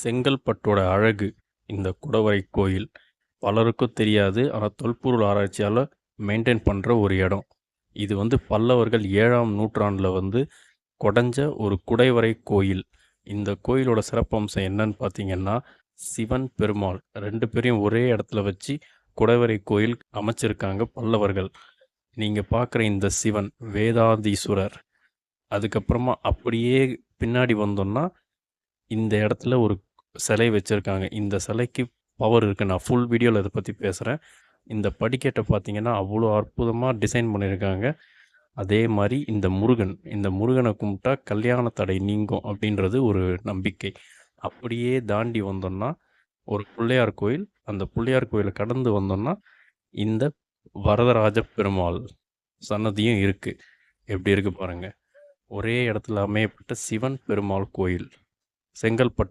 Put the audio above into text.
செங்கல்பட்டோட அழகு இந்த குடவரை கோயில். பலருக்கும் தெரியாது. ஆனால் தொல்பொருள் ஆராய்ச்சியால் மெயின்டைன் பண்ணுற ஒரு இடம். இது பல்லவர்கள் 7ஆம் நூற்றாண்டில் கொடைஞ்ச ஒரு குடைவரை கோயில். இந்த கோயிலோட சிறப்பம்சம் என்னன்னு பார்த்தீங்கன்னா, சிவன் பெருமாள் 2 பேரையும் ஒரே இடத்துல வச்சு குடைவரை கோயில் அமைச்சிருக்காங்க பல்லவர்கள். நீங்கள் பார்க்குற இந்த சிவன் வேதாதீஸ்வரர். அதுக்கப்புறமா அப்படியே பின்னாடி வந்தோம்னா இந்த இடத்துல ஒரு சிலை வச்சுருக்காங்க. இந்த சிலைக்கு பவர் இருக்குது. நான் ஃபுல் வீடியோவில் இதை பற்றி பேசுகிறேன். இந்த படிக்கட்டை பார்த்தீங்கன்னா அவ்வளோ அற்புதமாக டிசைன் பண்ணியிருக்காங்க. அதே மாதிரி இந்த முருகனை கும்பிட்டா கல்யாண தடை நீங்கும் அப்படின்றது ஒரு நம்பிக்கை. அப்படியே தாண்டி வந்தோம்னா ஒரு பிள்ளையார் கோயில். அந்த பிள்ளையார் கோயிலை கடந்து வந்தோம்னா இந்த வரதராஜ பெருமாள் சன்னதியும் இருக்குது. எப்படி இருக்குது பாருங்கள். ஒரே இடத்துல அமையப்பட்ட சிவன் பெருமாள் கோயில். செங்கல்பட்டு